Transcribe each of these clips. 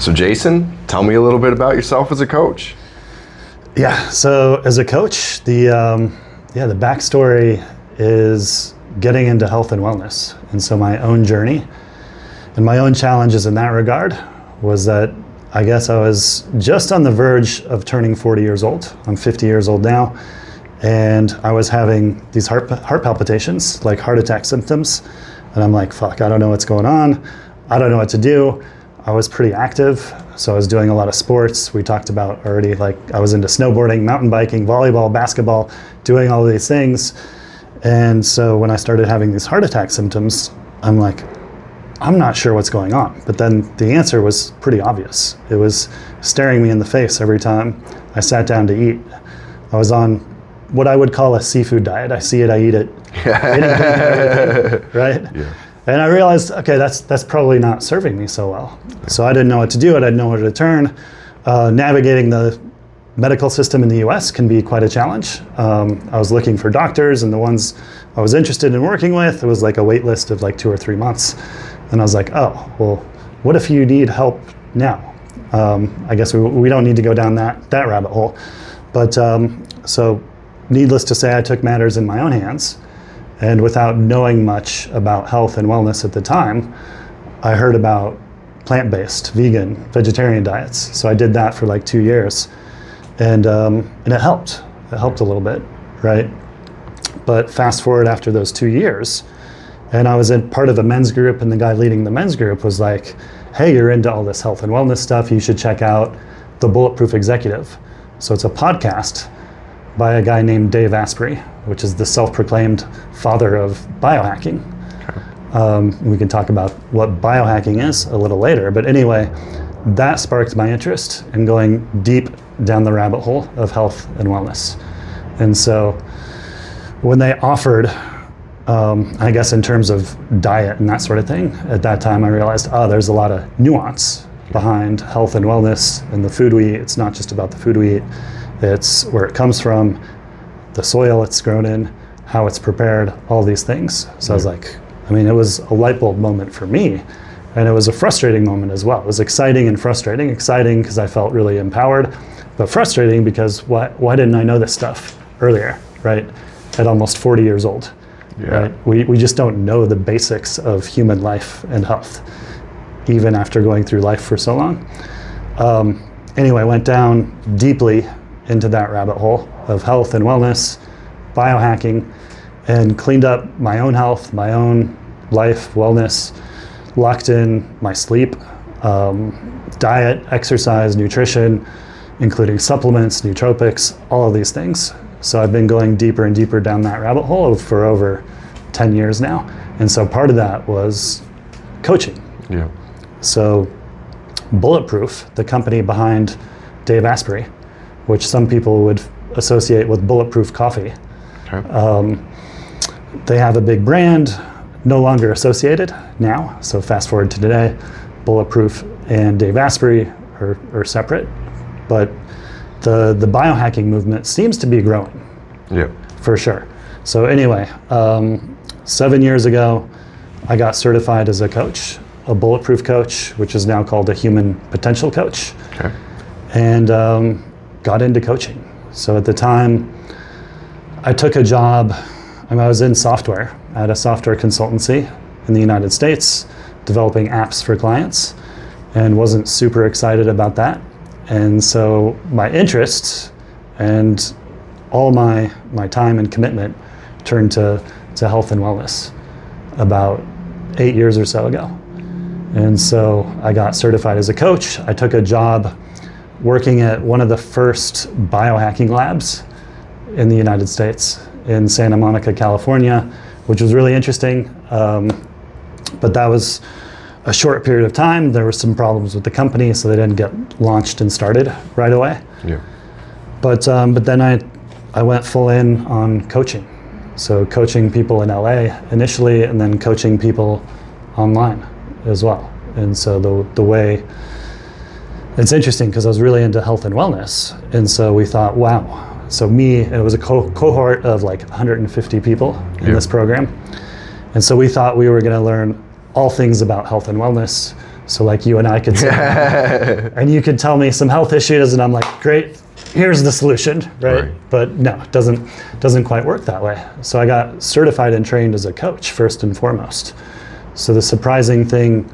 So Jason, tell me a little bit about yourself as a coach. Yeah, so as a coach, the backstory is getting into health and wellness. And so my own journey and my own challenges in that regard was that I guess I was just on the verge of turning 40 years old. I'm 50 years old now. And I was having these heart palpitations, like heart attack symptoms. And I'm like, fuck, I don't know what's going on. I don't know what to do. I was pretty active, so I was doing a lot of sports. We talked about already, like I was into snowboarding, mountain biking, volleyball, basketball, doing all of these things. And so when I started having these heart attack symptoms, I'm like, I'm not sure what's going on. But then the answer was pretty obvious. It was staring me in the face every time I sat down to eat. I was on what I would call a seafood diet. I see it, I eat it. Anything, everything, right? Yeah. And I realized, okay, that's probably not serving me so well. So I didn't know what to do. I didn't know where to turn. Navigating the medical system in the US can be quite a challenge. I was looking for doctors, and the ones I was interested in working with, it was like a wait list of like 2 or 3 months. And I was like, oh, well, what if you need help now? I guess we don't need to go down that rabbit hole. But so needless to say, I took matters in my own hands. And without knowing much about health and wellness at the time, I heard about plant-based, vegan, vegetarian diets. So I did that for like 2 years, and it helped. It helped a little bit, right? But fast forward after those 2 years, and I was in part of a men's group, and the guy leading the men's group was like, hey, you're into all this health and wellness stuff, you should check out The Bulletproof Executive. So it's a podcast by a guy named Dave Asprey, which is the self-proclaimed father of biohacking. Okay. We can talk about what biohacking is a little later, but anyway, that sparked my interest in going deep down the rabbit hole of health and wellness. And so when they offered, I guess in terms of diet and that sort of thing, at that time I realized, there's a lot of nuance behind health and wellness and the food we eat. It's not just about the food we eat. It's where it comes from, the soil it's grown in, how it's prepared, all these things. So I was like, it was a light bulb moment for me, and it was a frustrating moment as well. It was exciting and frustrating. Exciting because I felt really empowered, but frustrating because why didn't I know this stuff earlier, right? At almost 40 years old, right? We just don't know the basics of human life and health, even after going through life for so long. Anyway, I went down deeply into that rabbit hole of health and wellness, biohacking, and cleaned up my own health, my own life, wellness, locked in my sleep, diet, exercise, nutrition, including supplements, nootropics, all of these things. So I've been going deeper and deeper down that rabbit hole for over 10 years now. And so part of that was coaching. Yeah. So Bulletproof, the company behind Dave Asprey, which some people would associate with bulletproof coffee. Okay. They have a big brand, no longer associated now. So fast forward to today, Bulletproof and Dave Asprey are separate, but the biohacking movement seems to be growing. Yeah, for sure. So anyway, 7 years ago, I got certified as a coach, a bulletproof coach, which is now called a human potential coach. Okay. And got into coaching. So at the time, I took a job, I was in software at a software consultancy in the United States, developing apps for clients, and wasn't super excited about that. And so my interests and all my time and commitment turned to health and wellness about 8 years or so ago. And so I got certified as a coach. I took a job working at one of the first biohacking labs in the United States in Santa Monica, California, which was really interesting. But that was a short period of time. There were some problems with the company, so they didn't get launched and started right away. Yeah. But then I went full in on coaching. So coaching people in LA initially, and then coaching people online as well. And so the way, it's interesting because I was really into health and wellness. And so we thought, wow. So it was a cohort of like 150 people in this program. And so we thought we were going to learn all things about health and wellness, So like you and I could sit down and you could tell me some health issues and I'm like, great, here's the solution, right? But no, it doesn't quite work that way. So I got certified and trained as a coach first and foremost. So the surprising thing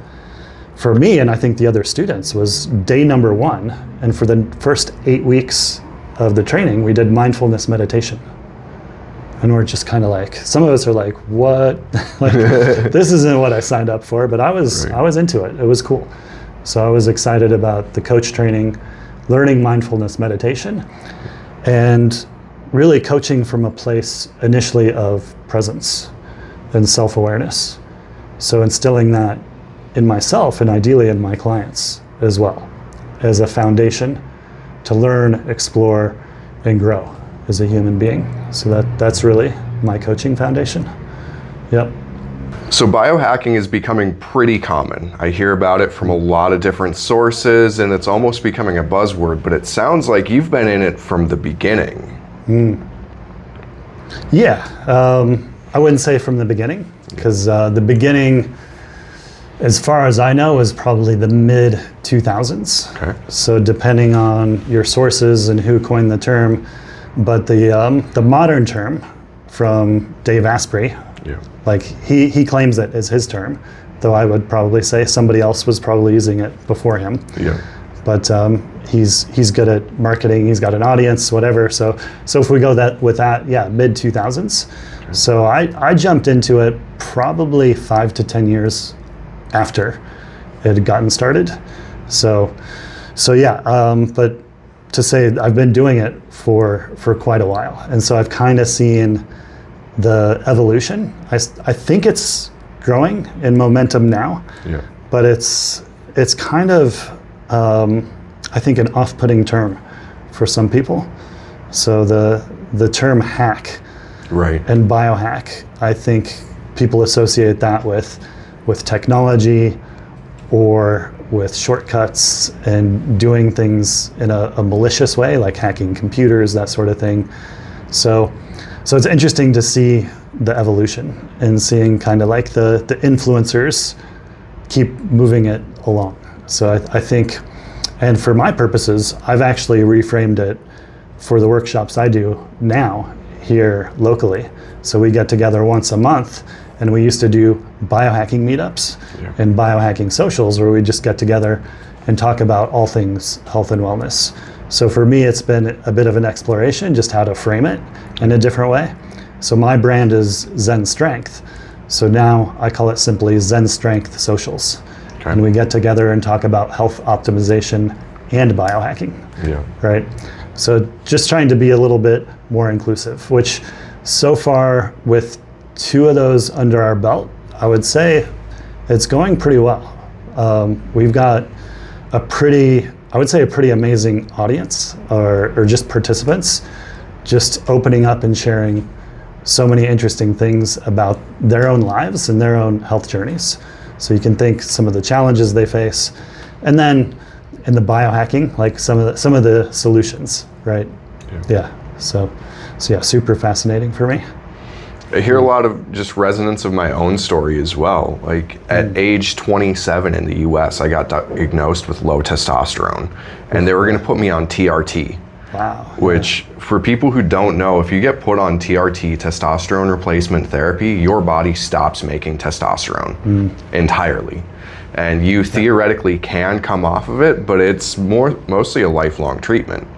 for me, and I think the other students, was day number 1. And for the first 8 weeks of the training, we did mindfulness meditation. And we're just kind of like, some of us are like, what? Like, this isn't what I signed up for, but I was into it. It was cool. So I was excited about the coach training, learning mindfulness meditation, and really coaching from a place initially of presence and self-awareness. So instilling that in myself and ideally in my clients as well, as a foundation to learn, explore, and grow as a human being. So that's really my coaching foundation. Yep. So biohacking is becoming pretty common. I hear about it from a lot of different sources, and it's almost becoming a buzzword, but it sounds like you've been in it from the beginning. Yeah, I wouldn't say from the beginning, because the beginning, as far as I know, is probably the mid-2000s. Okay. So depending on your sources and who coined the term, but the modern term from Dave Asprey, like he claims it as his term, though I would probably say somebody else was probably using it before him. Yeah. But he's good at marketing. He's got an audience, whatever. So if we go with that, yeah, mid-2000s. Okay. So I jumped into it probably 5 to 10 years after it had gotten started. So yeah, but to say I've been doing it for quite a while. And so I've kind of seen the evolution. I think it's growing in momentum now, but it's kind of, I think, an off-putting term for some people. So the term hack and biohack, I think people associate that with technology or with shortcuts and doing things in a malicious way, like hacking computers, that sort of thing. So it's interesting to see the evolution and seeing kind of like the influencers keep moving it along. So I think, and for my purposes, I've actually reframed it for the workshops I do now here locally. So we get together once a month, and we used to do biohacking meetups and biohacking socials where we just get together and talk about all things health and wellness. So for me, it's been a bit of an exploration, just how to frame it in a different way. So my brand is Zen Strength. So now I call it simply Zen Strength Socials. Okay. And we get together and talk about health optimization and biohacking. Right? So just trying to be a little bit more inclusive, which so far with 2 of those under our belt, I would say it's going pretty well. We've got a pretty amazing audience or just participants just opening up and sharing so many interesting things about their own lives and their own health journeys. So you can think some of the challenges they face, and then in the biohacking, like some of the solutions, right? Yeah. So yeah, super fascinating for me. I hear a lot of just resonance of my own story as well. Like at age 27 in the US, I got diagnosed with low testosterone, and they were going to put me on TRT. Wow. Which, for people who don't know, if you get put on TRT, testosterone replacement therapy, your body stops making testosterone entirely. And you theoretically can come off of it, but it's mostly a lifelong treatment.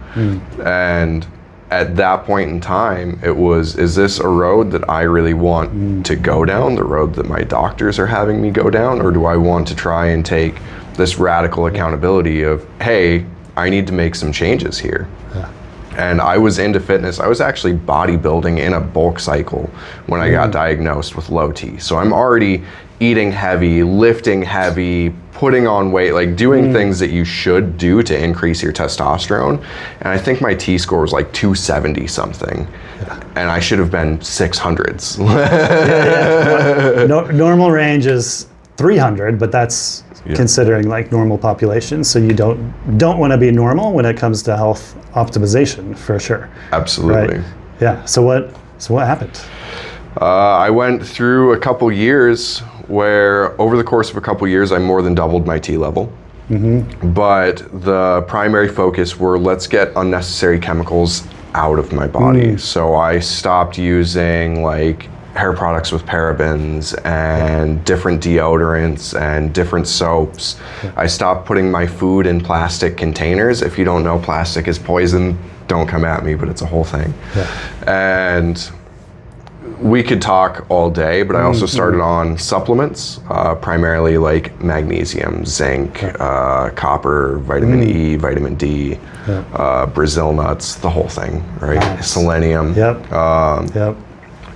And at that point in time, it was, is this a road that I really want to go down, the road that my doctors are having me go down, or do I want to try and take this radical accountability of, hey, I need to make some changes here? And I was into fitness. I was actually bodybuilding in a bulk cycle when I got diagnosed with low T. So I'm already eating heavy, lifting heavy, putting on weight, like doing things that you should do to increase your testosterone. And I think my T score was like 270 something. And I should have been 600s. Normal range is 300, but that's considering like normal population. So you don't want to be normal when it comes to health optimization, for sure. Absolutely. Right? Yeah. So what happened? I went through a couple years where over the course of a couple years, I more than doubled my T level. But the primary focus were, let's get unnecessary chemicals out of my body. So I stopped using like hair products with parabens and different deodorants and different soaps. I stopped putting my food in plastic containers. If you don't know, plastic is poison. Don't come at me, but it's a whole thing. And we could talk all day, but I also started on supplements, primarily like magnesium, zinc, copper, vitamin E, vitamin D, Brazil nuts, the whole thing, right? Nice. Selenium.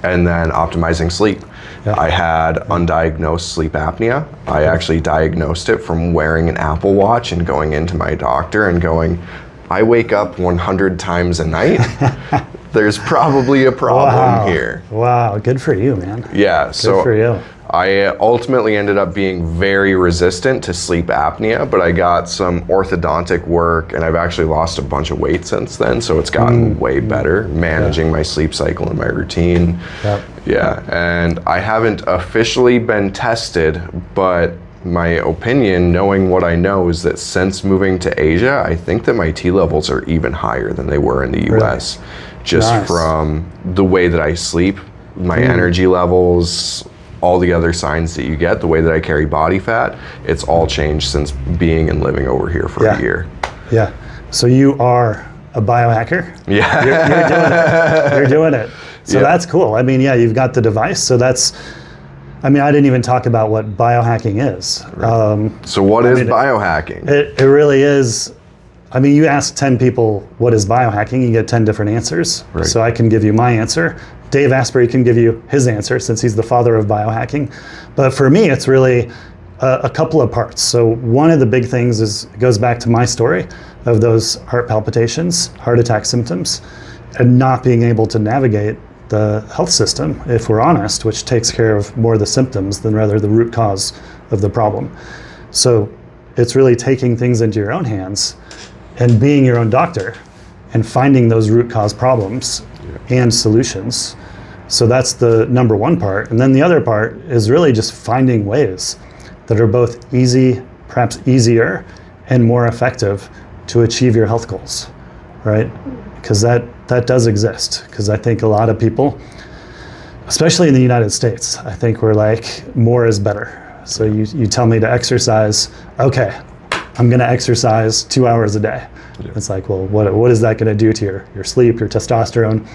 And then optimizing sleep. I had undiagnosed sleep apnea. I actually diagnosed it from wearing an Apple Watch and going into my doctor and going, I wake up 100 times a night. There's probably a problem here. Wow, good for you, man. Yeah, good for you. I ultimately ended up being very resistant to sleep apnea, but I got some orthodontic work and I've actually lost a bunch of weight since then, so it's gotten way better managing my sleep cycle and my routine. Yeah, and I haven't officially been tested, but my opinion, knowing what I know, is that since moving to Asia, I think that my T levels are even higher than they were in the US. Just from the way that I sleep, my energy levels, all the other signs that you get, the way that I carry body fat, it's all changed since being and living over here for a year. Yeah. So you are a biohacker? Yeah. You're doing it. You're doing it. So that's cool. I mean, you've got the device. So I didn't even talk about what biohacking is. So what is biohacking? It really is. You ask 10 people, what is biohacking? You get 10 different answers. So I can give you my answer. Dave Asprey can give you his answer since he's the father of biohacking. But for me, it's really a couple of parts. So one of the big things it goes back to my story of those heart palpitations, heart attack symptoms, and not being able to navigate the health system, if we're honest, which takes care of more of the symptoms than rather the root cause of the problem. So it's really taking things into your own hands and being your own doctor and finding those root cause problems and solutions. So that's the number one part. And then the other part is really just finding ways that are both easy, perhaps easier, and more effective to achieve your health goals, right? Because that does exist. Because I think a lot of people, especially in the United States, I think we're like, more is better. So you tell me to exercise, okay, I'm gonna exercise 2 hours a day. It's like, well, what is that gonna do to your sleep, your testosterone?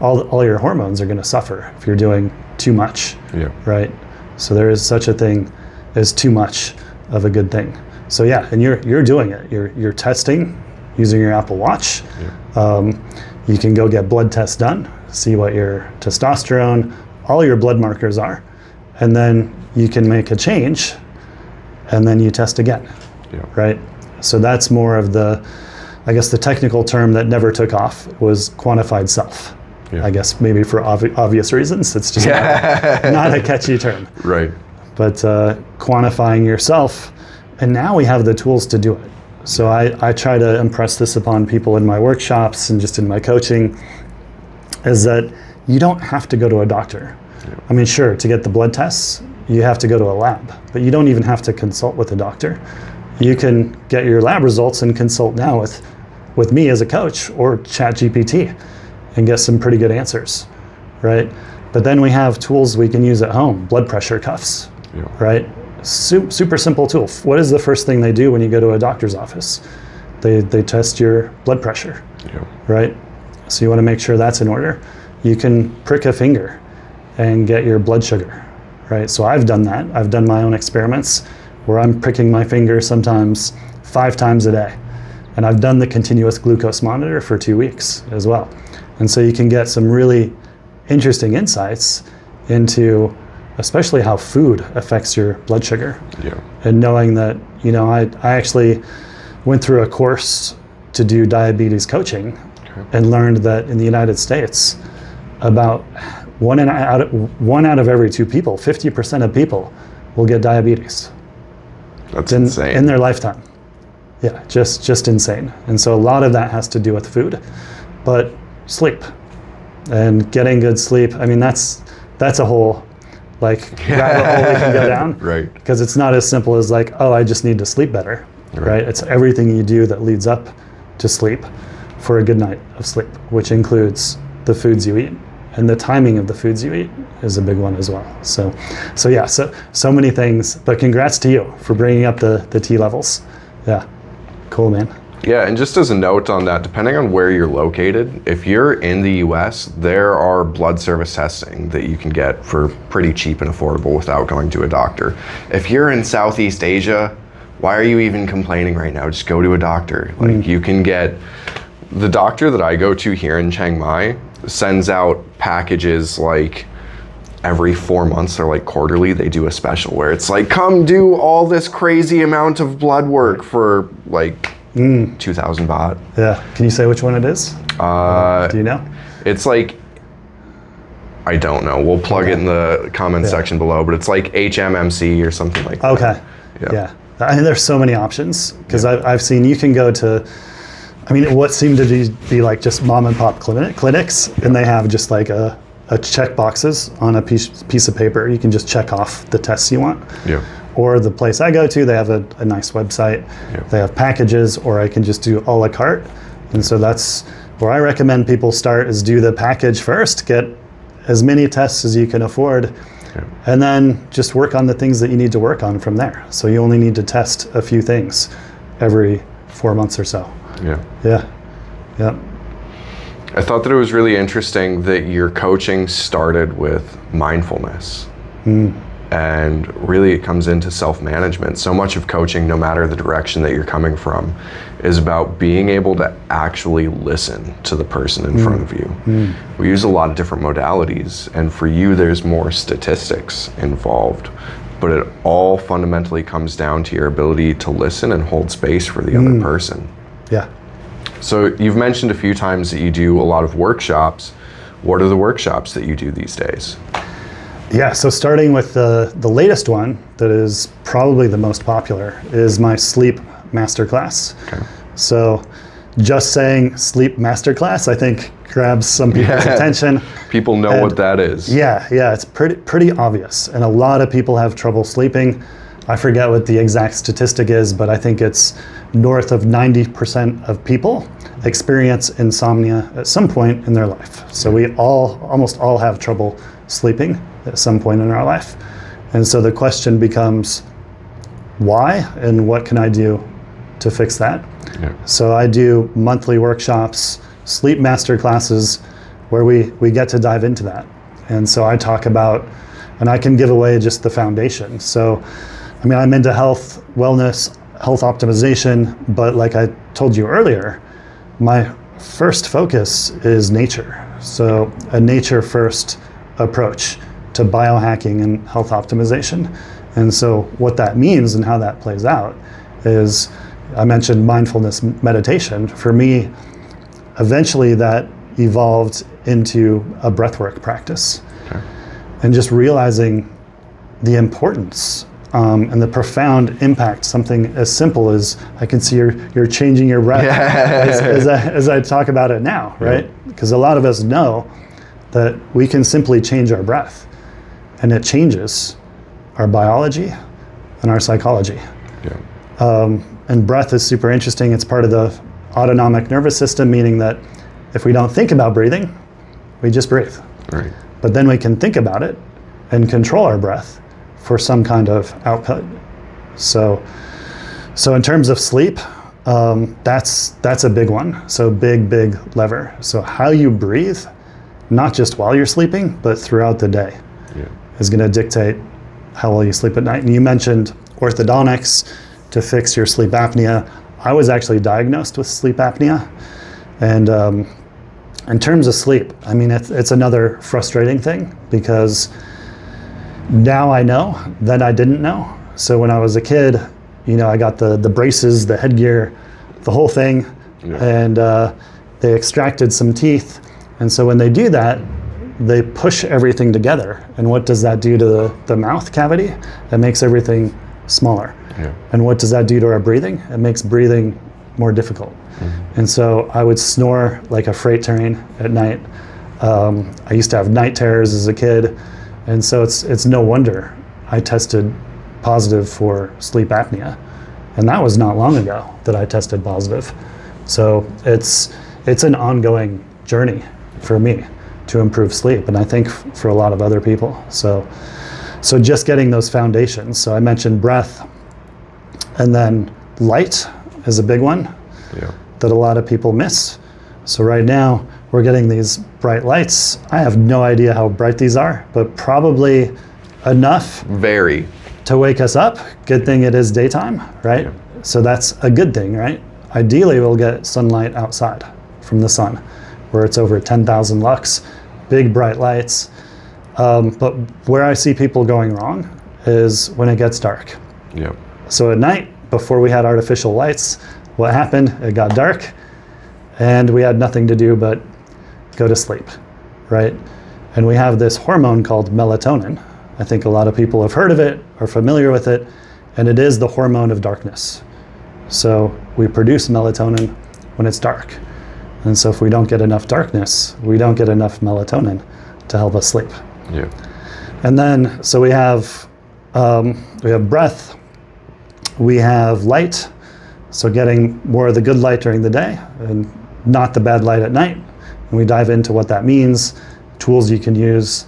All your hormones are gonna suffer if you're doing too much, right? So there is such a thing as too much of a good thing. So and you're doing it. You're testing using your Apple Watch. You can go get blood tests done, see what your testosterone, all your blood markers are, and then you can make a change, and then you test again, right? So that's more of the technical term that never took off was quantified self. I guess maybe for obvious reasons, it's just not a catchy term. Right. But quantifying yourself, and now we have the tools to do it. So I try to impress this upon people in my workshops and just in my coaching, is that you don't have to go to a doctor. Sure, to get the blood tests, you have to go to a lab, but you don't even have to consult with a doctor. You can get your lab results and consult now with me as a coach or ChatGPT and get some pretty good answers, right? But then we have tools we can use at home, blood pressure cuffs, right? Super simple tool. What is the first thing they do when you go to a doctor's office? They test your blood pressure, right? So you want to make sure that's in order. You can prick a finger and get your blood sugar, right? So I've done that. I've done my own experiments where I'm pricking my finger sometimes 5 times a day. And I've done the continuous glucose monitor for 2 weeks as well. And so you can get some really interesting insights into especially how food affects your blood sugar. And knowing that, I actually went through a course to do diabetes coaching and learned that in the United States, about one out of every 2 people, 50% of people will get diabetes. That's insane. In their lifetime. Just insane. And so a lot of that has to do with food, but sleep and getting good sleep. That's a whole like rabbit hole we can go down. Right. Because it's not as simple as like, oh, I just need to sleep better, right? It's everything you do that leads up to sleep for a good night of sleep, which includes the foods you eat, and the timing of the foods you eat is a big one as well. So many things. But congrats to you for bringing up the T levels. Yeah, cool, man. Yeah, and just as a note on that, depending on where you're located, if you're in the US, there are blood service testing that you can get for pretty cheap and affordable without going to a doctor. If you're in Southeast Asia, why are you even complaining right now? Just go to a doctor. Like you can get, the doctor that I go to here in Chiang Mai sends out packages like every 4 months or like quarterly. They do a special where it's like, come do all this crazy amount of blood work for like 2,000 baht. Yeah. Can you say which one it is? Do you know? It's like, I don't know. We'll plug it in the comment section below, but it's like HMMC or something like that. Okay. Yeah. I mean, there's so many options because I've seen you can go to, I mean, what seem to be like just mom and pop clinics, and they have just like a check boxes on a piece of paper. You can just check off the tests you want. Yeah. Or the place I go to, they have a nice website. Yeah. They have packages, or I can just do a la carte. And so that's where I recommend people start, is do the package first, get as many tests as you can afford, and then just work on the things that you need to work on from there. So you only need to test a few things every 4 months or so. Yeah. I thought that it was really interesting that your coaching started with mindfulness. And really it comes into self-management. So much of coaching, no matter the direction that you're coming from, is about being able to actually listen to the person in front of you. We use a lot of different modalities, and for you there's more statistics involved, but it all fundamentally comes down to your ability to listen and hold space for the other person. Yeah. So you've mentioned a few times that you do a lot of workshops. What are the workshops that you do these days? Yeah, so starting with the latest one that is probably the most popular is my sleep masterclass. Okay. So just saying sleep masterclass, I think grabs some people's attention. People know what that is. Yeah, it's pretty obvious. And a lot of people have trouble sleeping. I forget what the exact statistic is, but I think it's north of 90% of people experience insomnia at some point in their life. So we almost all have trouble sleeping at some point in our life. And so the question becomes, why, and what can I do to fix that? Yeah. So I do monthly workshops, sleep master classes, where we get to dive into that. And so I talk about, and I can give away just the foundation. So, I mean, I'm into health, wellness, health optimization, but like I told you earlier, my first focus is nature. So a nature first approach to biohacking and health optimization. And so what that means and how that plays out is, I mentioned mindfulness meditation. For me, eventually that evolved into a breathwork practice. Okay. And just realizing the importance and the profound impact, something as simple as, I can see you're changing your breath as I talk about it now, right? Because a lot of us know that we can simply change our breath, and it changes our biology and our psychology. Yeah. And breath is super interesting. It's part of the autonomic nervous system, meaning that if we don't think about breathing, we just breathe. Right. But then we can think about it and control our breath for some kind of output. So in terms of sleep, that's a big one. So big lever. So how you breathe, not just while you're sleeping, but throughout the day, is going to dictate how well you sleep at night. And you mentioned orthodontics to fix your sleep apnea. I was actually diagnosed with sleep apnea. And in terms of sleep, I mean, it's another frustrating thing, because now I know that I didn't know. So when I was a kid, I got the braces, the headgear, the whole thing, and they extracted some teeth. And so when they do that, they push everything together. And what does that do to the mouth cavity? It makes everything smaller. Yeah. And what does that do to our breathing? It makes breathing more difficult. Mm-hmm. And so I would snore like a freight train at night. I used to have night terrors as a kid. And so it's no wonder I tested positive for sleep apnea. And that was not long ago that I tested positive. So it's an ongoing journey for me to improve sleep, and I think for a lot of other people. So just getting those foundations. So I mentioned breath, and then light is a big one that a lot of people miss. So right now we're getting these bright lights. I have no idea how bright these are, but probably enough Very. to wake us up. Good thing it is daytime, right? So that's a good thing, right? Ideally, we'll get sunlight outside from the sun, where it's over 10,000 lux, big bright lights. But where I see people going wrong is when it gets dark. Yep. So at night, before we had artificial lights, what happened? It got dark, and we had nothing to do but go to sleep, right? And we have this hormone called melatonin. I think a lot of people have heard of it, are familiar with it, and it is the hormone of darkness. So we produce melatonin when it's dark. And so if we don't get enough darkness, we don't get enough melatonin to help us sleep. Yeah. And then, so we have breath, we have light, so getting more of the good light during the day and not the bad light at night. And we dive into what that means, tools you can use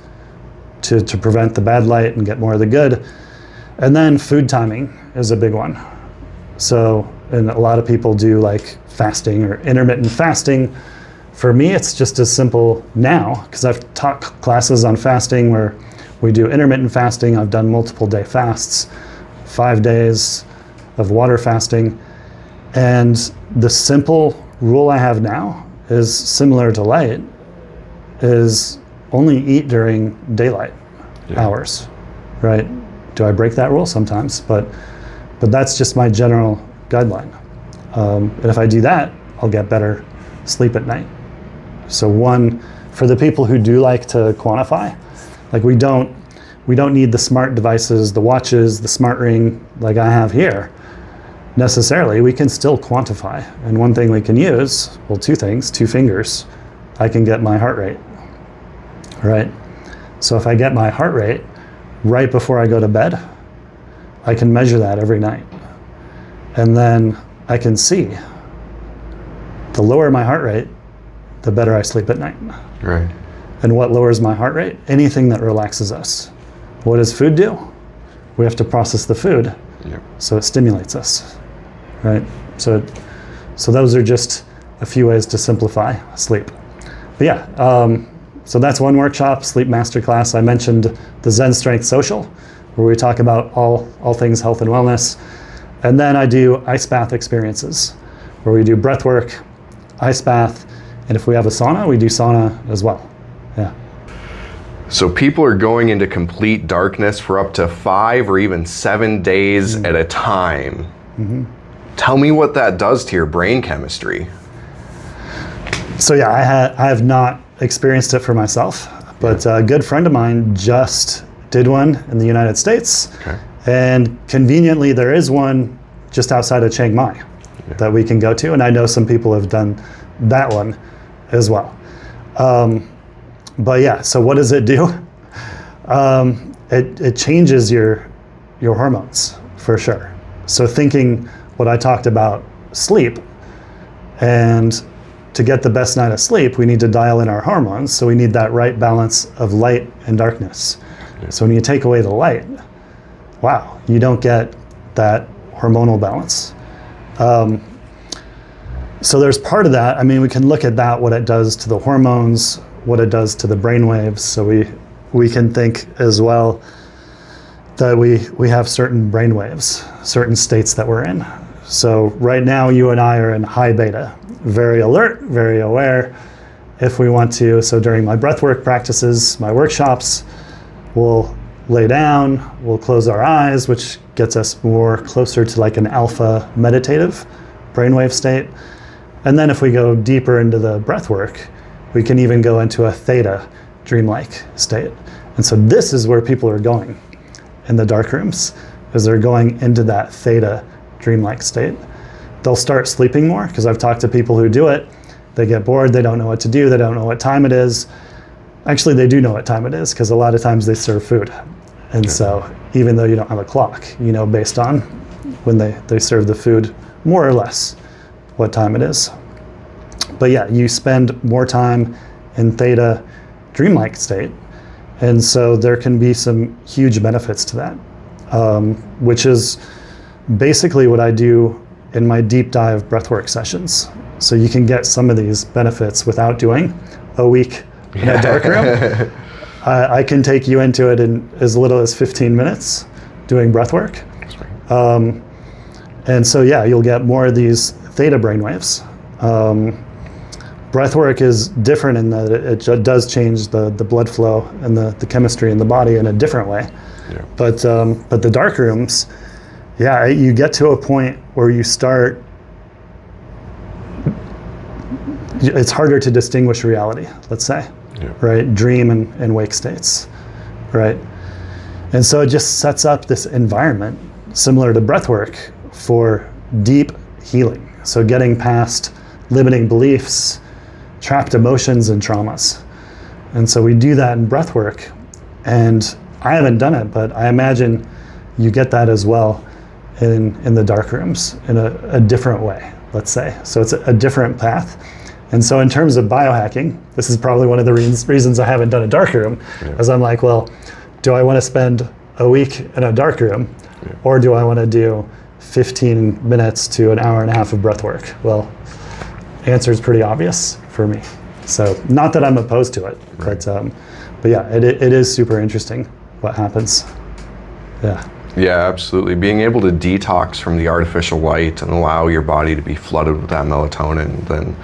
to prevent the bad light and get more of the good. And then food timing is a big one. So, and a lot of people do like fasting or intermittent fasting. For me, it's just as simple now, because I've taught classes on fasting where we do intermittent fasting. I've done multiple day fasts, 5 days of water fasting. And the simple rule I have now is similar to light, is only eat during daylight hours, right? Do I break that rule? Sometimes, but that's just my general guideline. And if I do that, I'll get better sleep at night. So one, for the people who do like to quantify, like we don't need the smart devices, the watches, the smart ring like I have here necessarily. We can still quantify. And one thing we can use, well, two things, 2 fingers, I can get my heart rate, right? So if I get my heart rate right before I go to bed, I can measure that every night. And then I can see the lower my heart rate, the better I sleep at night. Right. And what lowers my heart rate? Anything that relaxes us. What does food do? We have to process the food, so it stimulates us, right? So those are just a few ways to simplify sleep. But yeah, so that's one workshop, sleep masterclass. I mentioned the Zen Strength Social, where we talk about all things health and wellness. And then I do ice bath experiences, where we do breath work, ice bath, and if we have a sauna, we do sauna as well. Yeah. So people are going into complete darkness for up to 5 or even 7 days at a time. Mm-hmm. Tell me what that does to your brain chemistry. So yeah, I have not experienced it for myself, but a good friend of mine just did one in the United States. Okay. And conveniently, there is one just outside of Chiang Mai that we can go to. And I know some people have done that one as well. But yeah, so what does it do? It changes your hormones for sure. So thinking what I talked about, sleep, and to get the best night of sleep, we need to dial in our hormones. So we need that right balance of light and darkness. Yeah. So when you take away the light, wow, you don't get that hormonal balance. So there's part of that. I mean, we can look at that, what it does to the hormones, what it does to the brain waves. So we can think as well that we have certain brain waves, certain states that we're in. So right now, you and I are in high beta, very alert, very aware. If we want to, so during my breathwork practices, my workshops, we'll lay down, we'll close our eyes, which gets us more closer to like an alpha meditative brainwave state. And then if we go deeper into the breathwork, we can even go into a theta dreamlike state. And so this is where people are going in the dark rooms, is they're going into that theta dreamlike state. They'll start sleeping more, because I've talked to people who do it. They get bored, they don't know what to do, they don't know what time it is. Actually, they do know what time it is because a lot of times they serve food. And so even though you don't have a clock, you know, based on when they serve the food, more or less what time it is. But yeah, you spend more time in theta dreamlike state. And so there can be some huge benefits to that, which is basically what I do in my deep dive breathwork sessions. So you can get some of these benefits without doing a week in a dark room. I can take you into it in as little as 15 minutes doing breathwork. And so yeah, you'll get more of these theta brainwaves. Breathwork is different in that it does change the blood flow and the chemistry in the body in a different way. Yeah. But the dark rooms, yeah, you get to a point where you start, it's harder to distinguish reality, let's say, right? Dream and wake states, right? And so it just sets up this environment similar to breathwork for deep healing. So getting past limiting beliefs, trapped emotions and traumas. And so we do that in breathwork, and I haven't done it, but I imagine you get that as well in the dark rooms in a different way, let's say. So it's a different path. And so in terms of biohacking, this is probably one of the reasons I haven't done a dark room, is I'm like, well, do I want to spend a week in a dark room, or do I want to do 15 minutes to an hour and a half of breath work? Well, the answer is pretty obvious for me. So not that I'm opposed to it, but yeah, it is super interesting what happens. Yeah. Yeah, absolutely. Being able to detox from the artificial light and allow your body to be flooded with that melatonin, then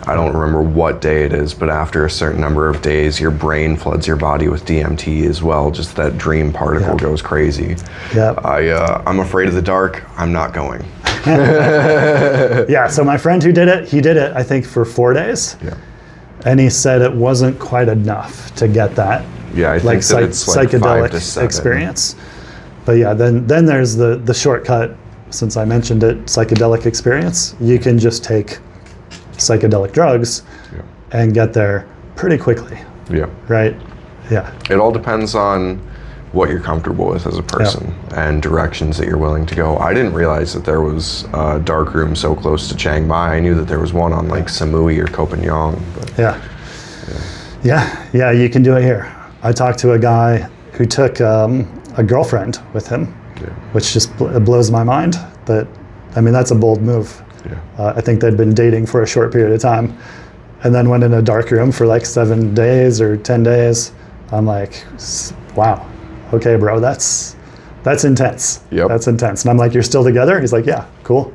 I don't remember what day it is, but after a certain number of days, your brain floods your body with DMT as well. Just that dream particle goes crazy. Yeah. I'm afraid of the dark. I'm not going. Yeah, so my friend who did it, he did it, I think, for 4 days. Yeah. And he said it wasn't quite enough to get that Yeah, I think that it's like 5 to 7. psychedelic experience. But yeah, then there's the shortcut, since I mentioned it, psychedelic experience. You can just take psychedelic drugs and get there pretty quickly. Yeah. Right? Yeah. It all depends on what you're comfortable with as a person and directions that you're willing to go. I didn't realize that there was a dark room so close to Chiang Mai. I knew that there was one on like Samui or Koh Phangan. But Yeah, you can do it here. I talked to a guy who took a girlfriend with him, which just blows my mind. But I mean, that's a bold move. I think they'd been dating for a short period of time and then went in a dark room for like 7 days or 10 days. I'm like, wow, okay, bro, that's intense. That's intense. And I'm like, you're still together? He's like, yeah, cool.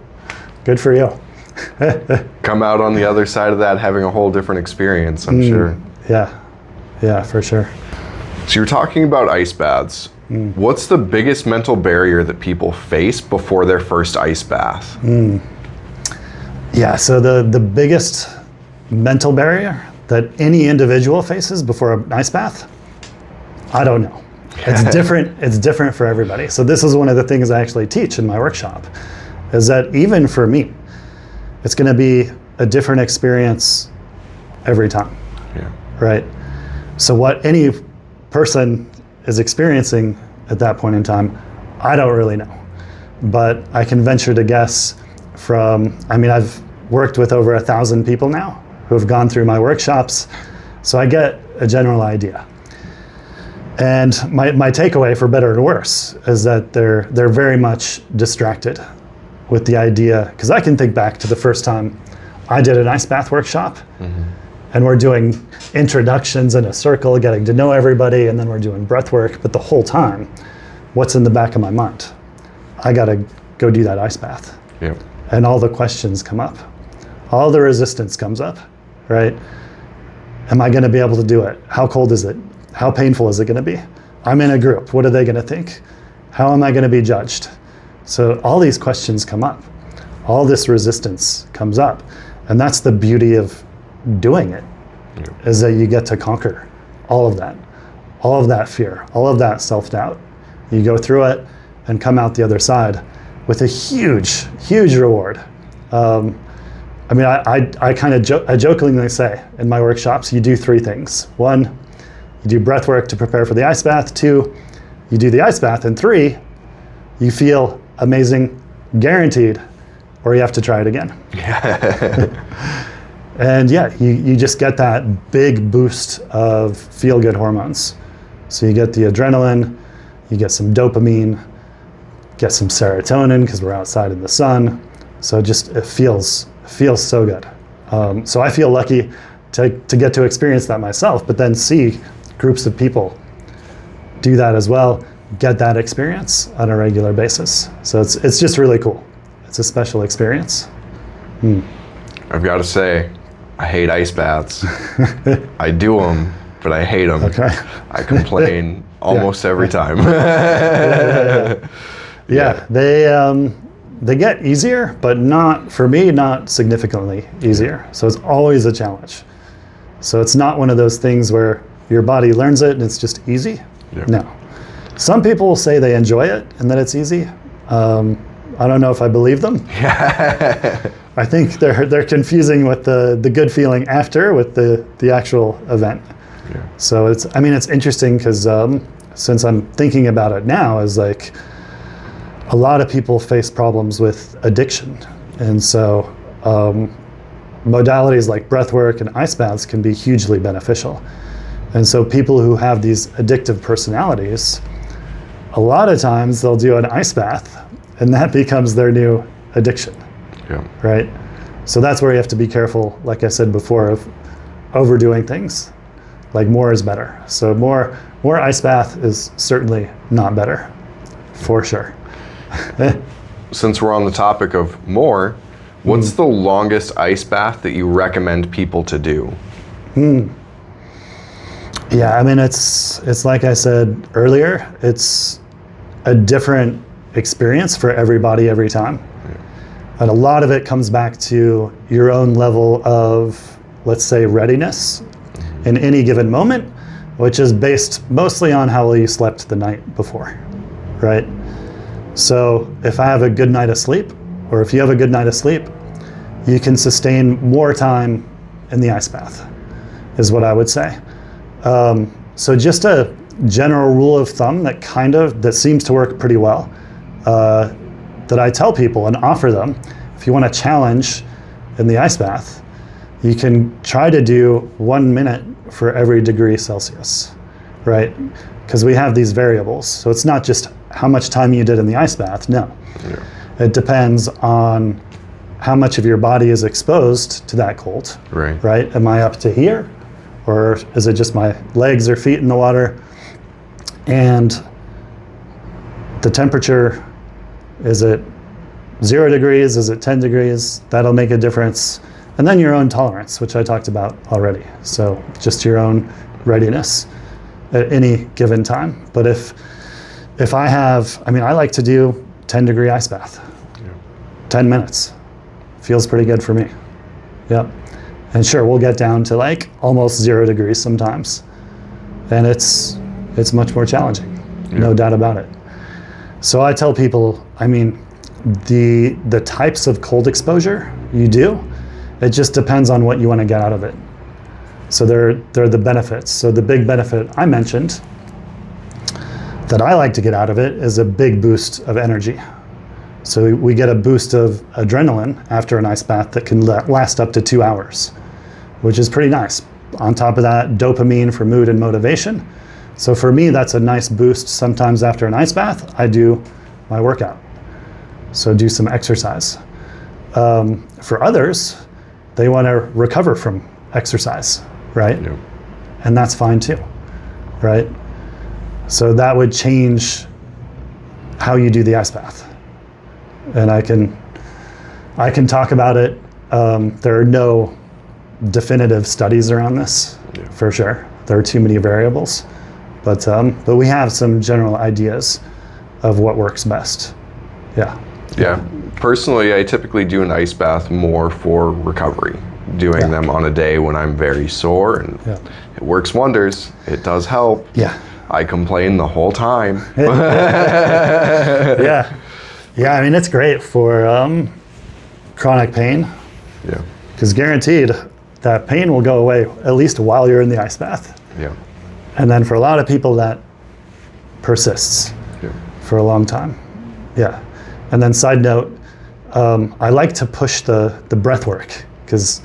Good for you. Come out on the other side of that having a whole different experience, I'm sure. Yeah, for sure. So you're talking about ice baths. What's the biggest mental barrier that people face before their first ice bath? Yeah, so the biggest mental barrier that any individual faces before an ice bath, I don't know. It's different. It's different for everybody. So this is one of the things I actually teach in my workshop, is that even for me, it's going to be a different experience every time. Right? So what any person is experiencing at that point in time, I don't really know. But I can venture to guess I've worked with over 1,000 people now who have gone through my workshops, so I get a general idea. And my takeaway, for better or worse, is that they're very much distracted with the idea, because I can think back to the first time I did an ice bath workshop, and we're doing introductions in a circle, getting to know everybody, and then we're doing breath work, but the whole time, what's in the back of my mind? I gotta go do that ice bath. And all the questions come up. All the resistance comes up, right? Am I gonna be able to do it? How cold is it? How painful is it gonna be? I'm in a group, what are they gonna think? How am I gonna be judged? So all these questions come up. All this resistance comes up. And that's the beauty of doing it, is that you get to conquer all of that fear, all of that self-doubt. You go through it and come out the other side with a huge, huge reward. I kind of jokingly say in my workshops, you do 3 things. 1, you do breath work to prepare for the ice bath. 2, you do the ice bath. And 3, you feel amazing, guaranteed, or you have to try it again. And yeah, you just get that big boost of feel-good hormones. So you get the adrenaline, you get some dopamine, get some serotonin because we're outside in the sun. So it feels so good. So I feel lucky to get to experience that myself, but then see groups of people do that as well, get that experience on a regular basis. So it's just really cool. It's a special experience. I've got to say, I hate ice baths. I do them, but I hate them. Okay. I complain almost every time. Yeah, they get easier, but not significantly easier. So it's always a challenge. So it's not one of those things where your body learns it and it's just easy. Yeah. No. Some people will say they enjoy it and that it's easy. I don't know if I believe them. I think they're confusing with the good feeling after with the actual event. Yeah. So it's interesting because since I'm thinking about it now, is like a lot of people face problems with addiction, and so modalities like breathwork and ice baths can be hugely beneficial. And so people who have these addictive personalities, a lot of times they'll do an ice bath, and that becomes their new addiction. Yeah. Right? So that's where you have to be careful, like I said before, of overdoing things. Like more is better. So more ice bath is certainly not better, for sure. Since we're on the topic of more, what's the longest ice bath that you recommend people to do? Yeah, I mean, it's like I said earlier, it's a different experience for everybody every time. And a lot of it comes back to your own level of, let's say, readiness in any given moment, which is based mostly on how well you slept the night before, right? So if I have a good night of sleep, or if you have a good night of sleep, you can sustain more time in the ice bath, is what I would say. So just a general rule of thumb that seems to work pretty well, that I tell people and offer them, if you want a challenge in the ice bath, you can try to do 1 minute for every degree Celsius, right? Because we have these variables. So it's not just how much time you did in the ice bath, no. Yeah. It depends on how much of your body is exposed to that cold, right? Am I up to here? Or is it just my legs or feet in the water? And the temperature, is it 0 degrees? Is it 10 degrees? That'll make a difference. And then your own tolerance, which I talked about already. So just your own readiness at any given time. But if I like to do 10 degree ice bath, 10 minutes. Feels pretty good for me. Yep. And sure, we'll get down to like almost 0 degrees sometimes. And it's much more challenging, no doubt about it. So I tell people, the types of cold exposure you do, it just depends on what you want to get out of it. So there are the benefits. So the big benefit I mentioned that I like to get out of it is a big boost of energy. So we get a boost of adrenaline after an ice bath that can last up to 2 hours, which is pretty nice. On top of that, dopamine for mood and motivation. So for me, that's a nice boost. Sometimes after an ice bath, I do my workout. So do some exercise. For others, they want to recover from exercise, right? Yep. And that's fine too, right? So that would change how you do the ice bath. And I can talk about it. There are no definitive studies around this, for sure. There are too many variables, but we have some general ideas of what works best. Yeah. Yeah. Personally, I typically do an ice bath more for recovery, doing them on a day when I'm very sore, and it works wonders. It does help. Yeah. I complain the whole time. Yeah, it's great for chronic pain. Yeah. Because guaranteed, that pain will go away at least while you're in the ice bath. Yeah. And then for a lot of people that persists for a long time. Yeah. And then side note, I like to push the breath work, because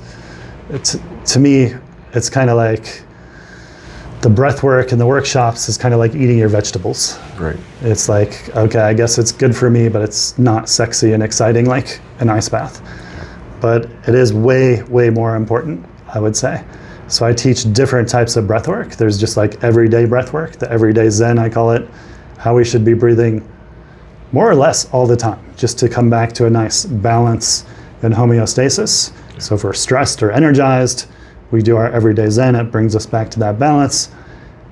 to me, it's kind of like the breath work and the workshops is kind of like eating your vegetables. Right. It's like, okay, I guess it's good for me, but it's not sexy and exciting like an ice bath. But it is way, way more important, I would say. So I teach different types of breath work. There's just like everyday breath work, the everyday Zen, I call it, how we should be breathing more or less all the time, just to come back to a nice balance and homeostasis. So if we're stressed or energized, we do our everyday Zen, it brings us back to that balance.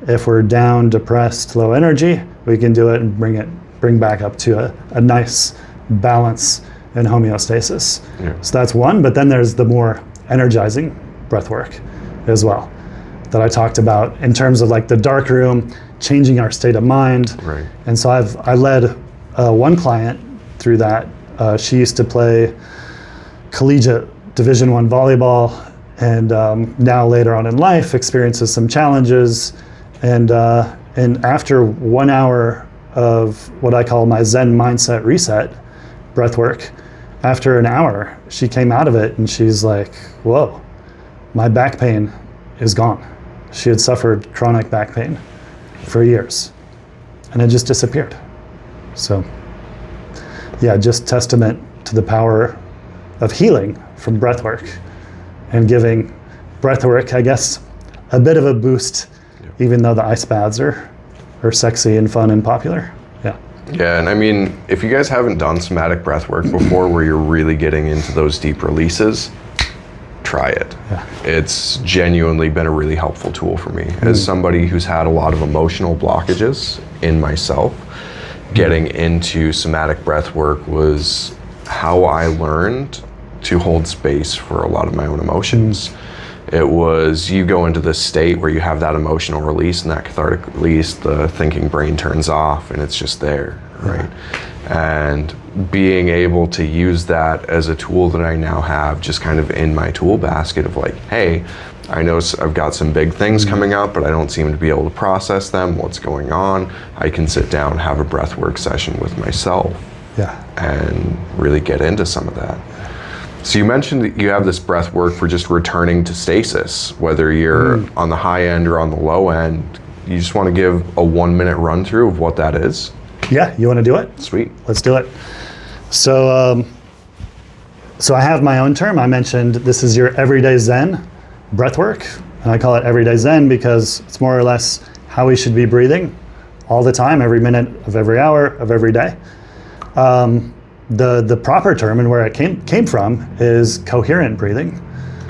If we're down, depressed, low energy, we can do it and bring back up to a nice balance and homeostasis. Yeah. So that's one, but then there's the more energizing breath work as well that I talked about in terms of like the dark room, changing our state of mind. Right. And so I led one client through that. She used to play collegiate Division I volleyball, and now later on in life experiences some challenges. And after 1 hour of what I call my Zen mindset reset breath work, after an hour, she came out of it and she's like, whoa, my back pain is gone. She had suffered chronic back pain for years, and it just disappeared. So yeah, just testament to the power of healing from breath work, and giving breath work, I guess, a bit of a boost, even though the ice baths are sexy and fun and popular. Yeah. Yeah, and I mean, if you guys haven't done somatic breath work before, where you're really getting into those deep releases, try it. Yeah. It's genuinely been a really helpful tool for me. As somebody who's had a lot of emotional blockages in myself, getting into somatic breath work was how I learned to hold space for a lot of my own emotions. It was, you go into this state where you have that emotional release and that cathartic release, the thinking brain turns off and it's just there, right? And being able to use that as a tool that I now have just kind of in my tool basket of like, hey, I know I've got some big things coming up, but I don't seem to be able to process them. What's going on? I can sit down, have a breathwork session with myself, and really get into some of that. So you mentioned that you have this breath work for just returning to stasis, whether you're on the high end or on the low end. You just want to give a 1 minute run through of what that is? Yeah, you want to do it? Sweet. Let's do it. So, so I have my own term. I mentioned this is your everyday Zen breath work, and I call it everyday Zen because it's more or less how we should be breathing all the time, every minute of every hour of every day. The proper term and where it came from is coherent breathing.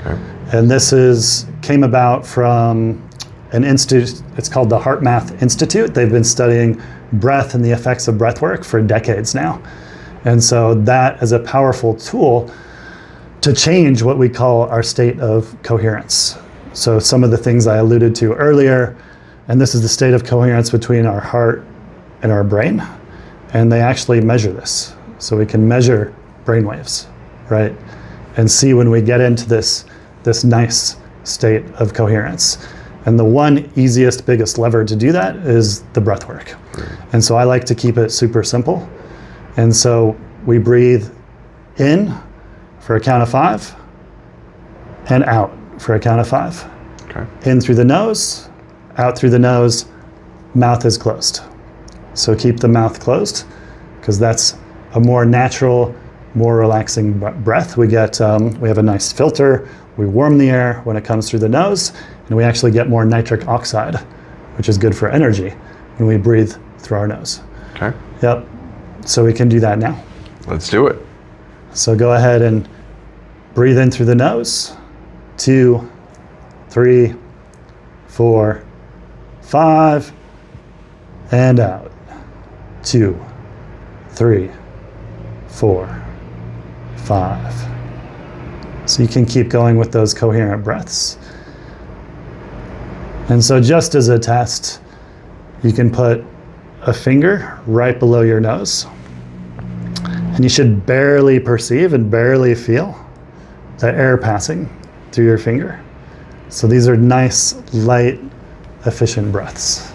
Okay. And this came about from an institute, it's called the HeartMath Institute. They've been studying breath and the effects of breath work for decades now. And so that is a powerful tool to change what we call our state of coherence. So some of the things I alluded to earlier, and this is the state of coherence between our heart and our brain, and they actually measure this. So we can measure brain waves, right? And see when we get into this nice state of coherence. And the one easiest, biggest lever to do that is the breath work. And so I like to keep it super simple. And so we breathe in for a count of 5 and out for a count of 5. Okay. In through the nose, out through the nose, mouth is closed. So keep the mouth closed because that's a more natural, more relaxing breath. We get, we have a nice filter. We warm the air when it comes through the nose, and we actually get more nitric oxide, which is good for energy when we breathe through our nose. Okay. Yep. So we can do that now. Let's do it. So go ahead and breathe in through the nose. 2, 3, 4, 5, and out. 2, 3, 4, 5. So you can keep going with those coherent breaths. And so just as a test, you can put a finger right below your nose, and you should barely perceive and barely feel the air passing through your finger. So these are nice, light, efficient breaths.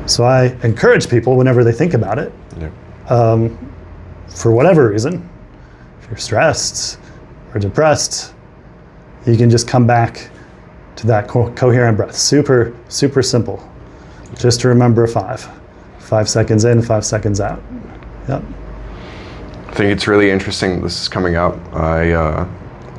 So I encourage people whenever they think about it, Yeah. for whatever reason, if you're stressed or depressed, you can just come back to that coherent breath. Super, super simple. Just to remember 5. 5 seconds in, 5 seconds out. Yep. I think it's really interesting this is coming up. I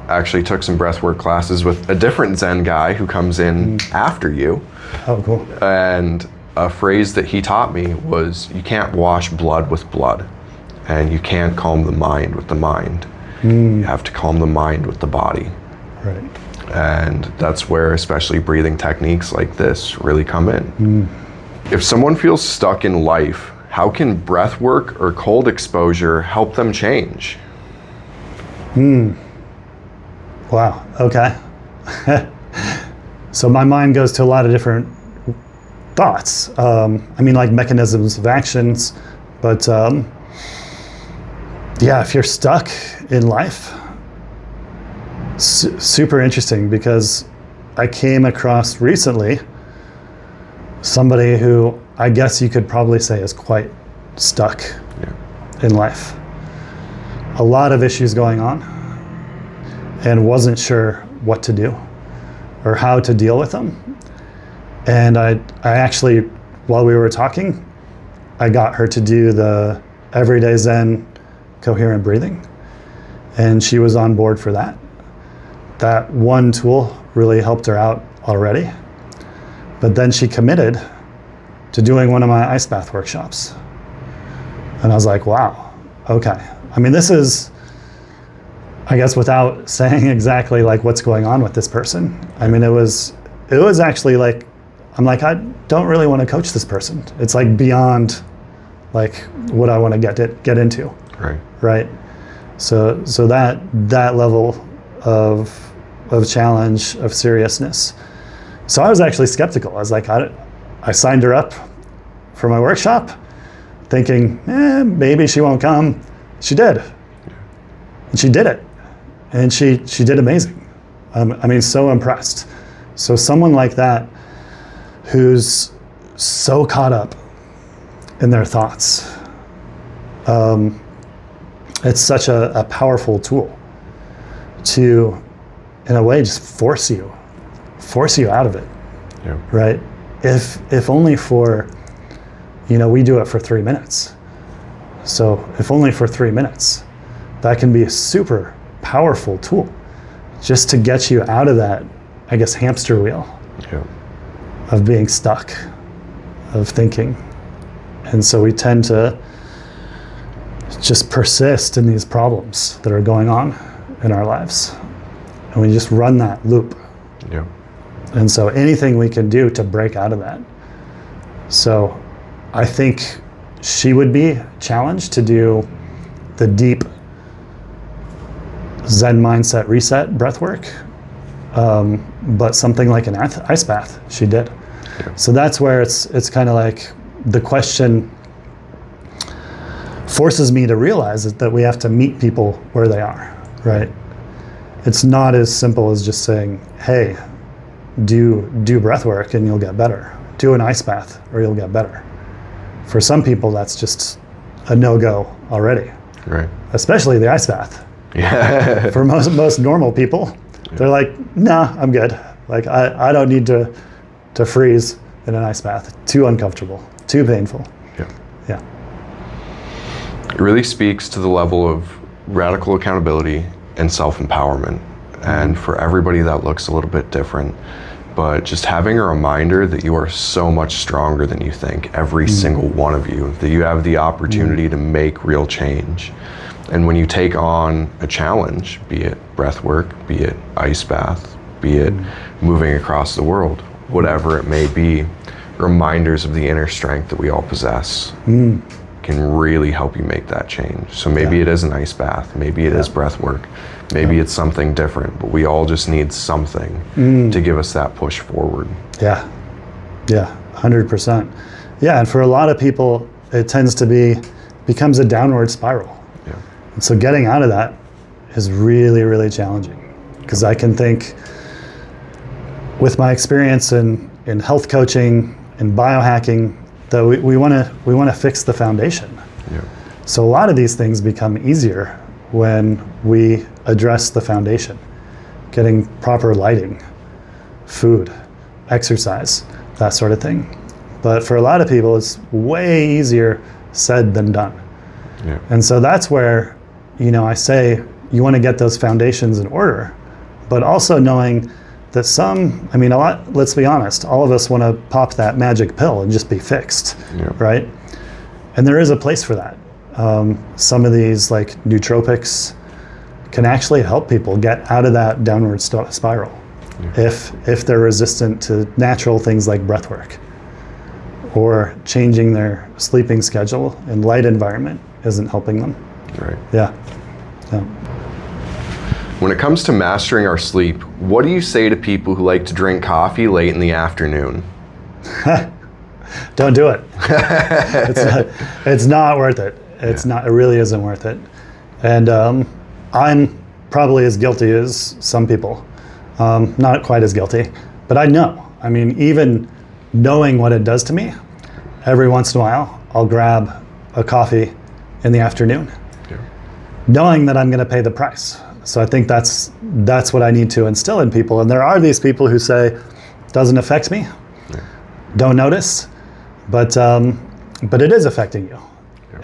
actually took some breathwork classes with a different Zen guy who comes in after you. Oh, cool. And a phrase that he taught me was, you can't wash blood with blood, and you can't calm the mind with the mind. You have to calm the mind with the body. Right. And that's where especially breathing techniques like this really come in. If someone feels stuck in life, how can breath work or cold exposure help them change? Wow, okay. So my mind goes to a lot of different thoughts. I mean, like mechanisms of actions, but yeah, if you're stuck in life, super interesting, because I came across recently somebody who I guess you could probably say is quite stuck in life. A lot of issues going on, and wasn't sure what to do or how to deal with them. And I actually, while we were talking, I got her to do the Everyday Zen coherent breathing, and she was on board for that. That one tool really helped her out already. But then she committed to doing one of my ice bath workshops. And I was like, wow, okay. I mean, this is, I guess without saying exactly like what's going on with this person, I mean, it was actually like, I'm like, I don't really want to coach this person. It's like beyond like what I want to get into. Right. Right. So that level of challenge, of seriousness. So I was actually skeptical. I was like, I signed her up for my workshop thinking, maybe she won't come. She did. And she did it. And she did amazing. I mean, so impressed. So someone like that who's so caught up in their thoughts, it's such a powerful tool to, in a way, just force you out of it. Yeah. Right? If only for, we do it for 3 minutes. So if only for 3 minutes, that can be a super powerful tool just to get you out of that, I guess, hamster wheel of being stuck, of thinking. And so we tend to just persist in these problems that are going on in our lives. And we just run that loop. Yeah. And so anything we can do to break out of that. So I think she would be challenged to do the deep Zen mindset reset breath work. But something like an ice bath, she did. Yeah. So that's where it's kind of like the question forces me to realize that we have to meet people where they are, right? It's not as simple as just saying, hey, do breath work and you'll get better. Do an ice bath or you'll get better. For some people, that's just a no-go already. Right. Especially the ice bath. Yeah. For most normal people, they're like, nah, I'm good. Like, I don't need to freeze in an ice bath. Too uncomfortable, too painful. Yeah. Yeah. It really speaks to the level of radical accountability and self-empowerment. And for everybody that looks a little bit different, but just having a reminder that you are so much stronger than you think, every single one of you, that you have the opportunity to make real change. And when you take on a challenge, be it breath work, be it ice bath, be it moving across the world, whatever it may be, reminders of the inner strength that we all possess can really help you make that change. So maybe it is an ice bath, maybe it is breath work, maybe it's something different, but we all just need something to give us that push forward. Yeah, 100%. Yeah, and for a lot of people, it tends to becomes a downward spiral. Yeah. And so getting out of that is really, really challenging, because I can think with my experience in health coaching and biohacking, though we want to fix the foundation. Yeah. So a lot of these things become easier when we address the foundation, getting proper lighting, food, exercise, that sort of thing. But for a lot of people, it's way easier said than done. Yeah. And so that's where, I say you want to get those foundations in order, but also knowing that let's be honest, all of us want to pop that magic pill and just be fixed, Yeah. right? And there is a place for that. Some of these like nootropics can actually help people get out of that downward spiral if they're resistant to natural things like breathwork, or changing their sleeping schedule in light environment isn't helping them. Right. Yeah. When it comes to mastering our sleep, what do you say to people who like to drink coffee late in the afternoon? Don't do it. It's not worth it. It really isn't worth it. And I'm probably as guilty as some people. Not quite as guilty, but I know. Even knowing what it does to me, every once in a while, I'll grab a coffee in the afternoon, knowing that I'm going to pay the price. So I think that's what I need to instill in people. And there are these people who say, doesn't affect me, don't notice, but it is affecting you.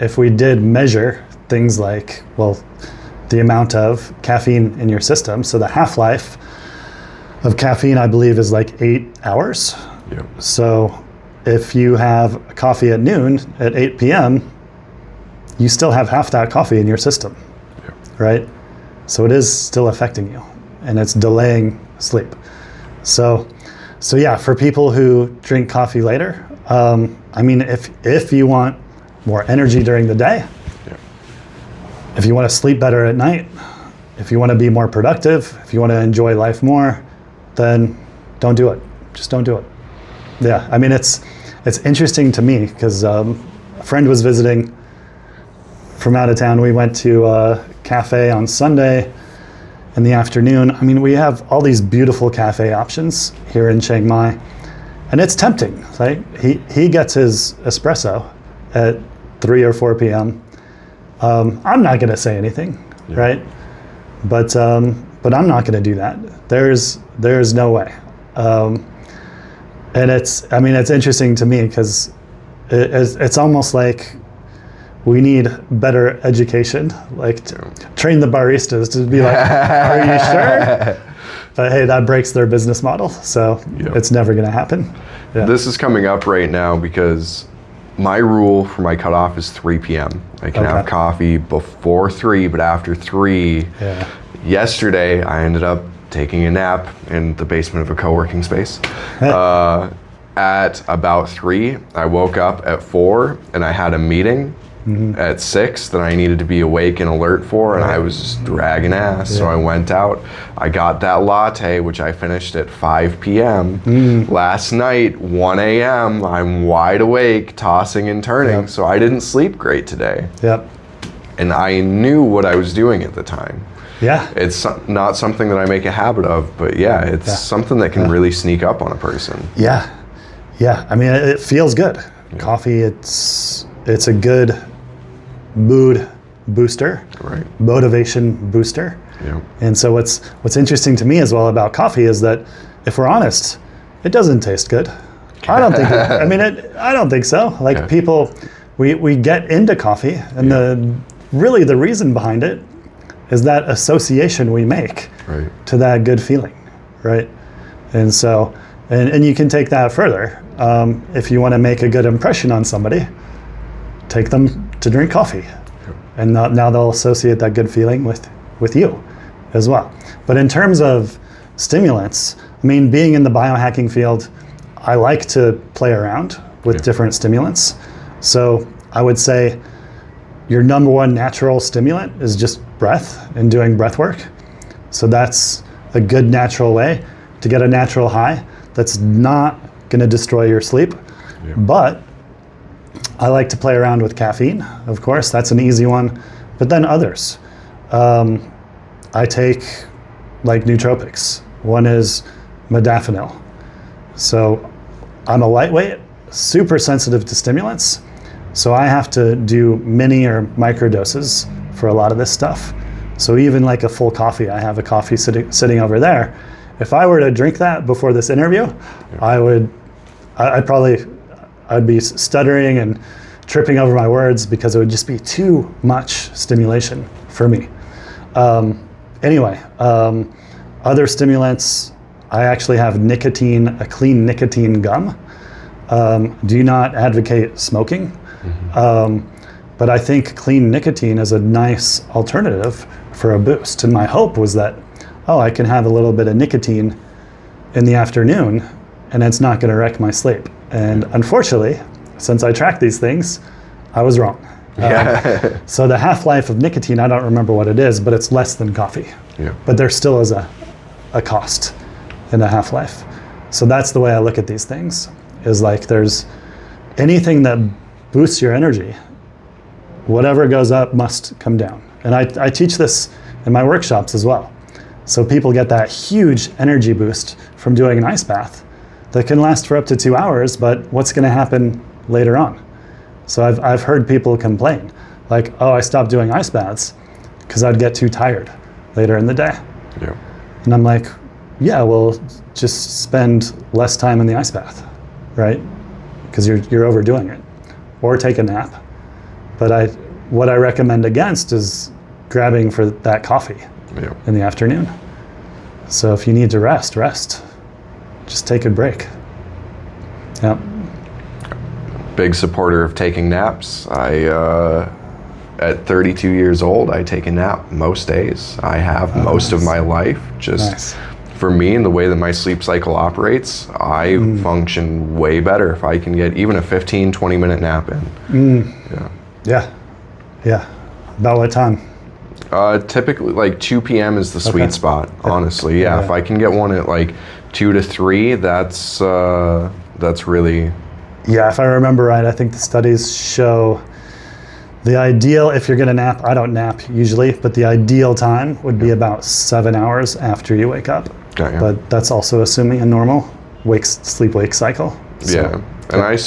If we did measure things like, the amount of caffeine in your system, so the half-life of caffeine, I believe, is like 8 hours. Yep. So if you have a coffee at noon, at 8 p.m., you still have half that coffee in your system, right? So it is still affecting you, and it's delaying sleep. So yeah, for people who drink coffee later, if you want more energy during the day, if you want to sleep better at night, if you want to be more productive, if you want to enjoy life more, then don't do it. Just don't do it. Yeah, it's interesting to me because a friend was visiting from out of town. We went to a cafe on Sunday in the afternoon. We have all these beautiful cafe options here in Chiang Mai, and it's tempting, right? He gets his espresso at 3 or 4 p.m. I'm not going to say anything, right? But I'm not going to do that. There's no way. And it's interesting to me because it's almost like we need better education, like to train the baristas to be like, are you sure? But hey, that breaks their business model, so it's never going to happen. Yeah. This is coming up right now because my rule for my cutoff is 3 p.m. I can have coffee before 3, but after 3, yesterday I ended up taking a nap in the basement of a co-working space. At about 3, I woke up at 4 and I had a meeting at 6 that I needed to be awake and alert for, and I was just dragging ass. So I went out, I got that latte, which I finished at 5 p.m. Last night, 1 a.m., I'm wide awake, tossing and turning, so I didn't sleep great today. And I knew what I was doing at the time. It's not something that I make a habit of, but it's something that can really sneak up on a person. It feels good. Coffee, it's a good mood booster, motivation booster. And so what's interesting to me as well about coffee is that, if we're honest, it doesn't taste good. I don't think I don't think so. Like people, we get into coffee, and the reason behind it is that association we make to that good feeling, right? And so, and you can take that further. If you want to make a good impression on somebody, take them to drink coffee, and now they'll associate that good feeling with you as well. But in terms of stimulants, being in the biohacking field, I like to play around with different stimulants. So I would say your number one natural stimulant is just breath and doing breath work. So that's a good natural way to get a natural high that's not going to destroy your sleep. But I like to play around with caffeine, of course. That's an easy one. But then others. I take like nootropics. One is modafinil. So I'm a lightweight, super sensitive to stimulants. So I have to do mini or micro doses for a lot of this stuff. So even like a full coffee, I have a coffee sitting over there. If I were to drink that before this interview, I'd be stuttering and tripping over my words because it would just be too much stimulation for me. Other stimulants, I actually have a clean nicotine gum. Do not advocate smoking, but I think clean nicotine is a nice alternative for a boost. And my hope was that, I can have a little bit of nicotine in the afternoon and it's not going to wreck my sleep. And unfortunately, since I track these things, I was wrong. So the half-life of nicotine, I don't remember what it is, but it's less than coffee. Yeah. But there still is a cost in a half-life. So that's the way I look at these things, is like there's anything that boosts your energy, whatever goes up must come down. And I teach this in my workshops as well. So people get that huge energy boost from doing an ice bath that can last for up to 2 hours, but what's going to happen later on? So I've heard people complain, like, I stopped doing ice baths because I'd get too tired later in the day. Yeah. And I'm like, well, just spend less time in the ice bath, right? Because you're overdoing it. Or take a nap. But what I recommend against is grabbing for that coffee in the afternoon. So if you need to rest. Just take a break. Yeah. Big supporter of taking naps. At 32 years old, I take a nap most days. I have most of my life. Just for me and the way that my sleep cycle operates, I function way better if I can get even a 15, 20-minute nap in. Yeah. About what time? Typically like 2 p.m. is the sweet spot, honestly. Yeah, if I can get one at like 2 to 3, that's really... Yeah, if I remember right, I think the studies show the ideal, if you're gonna nap, I don't nap usually, but the ideal time would be about 7 hours after you wake up. Okay, yeah. But that's also assuming a normal sleep-wake cycle. So, and I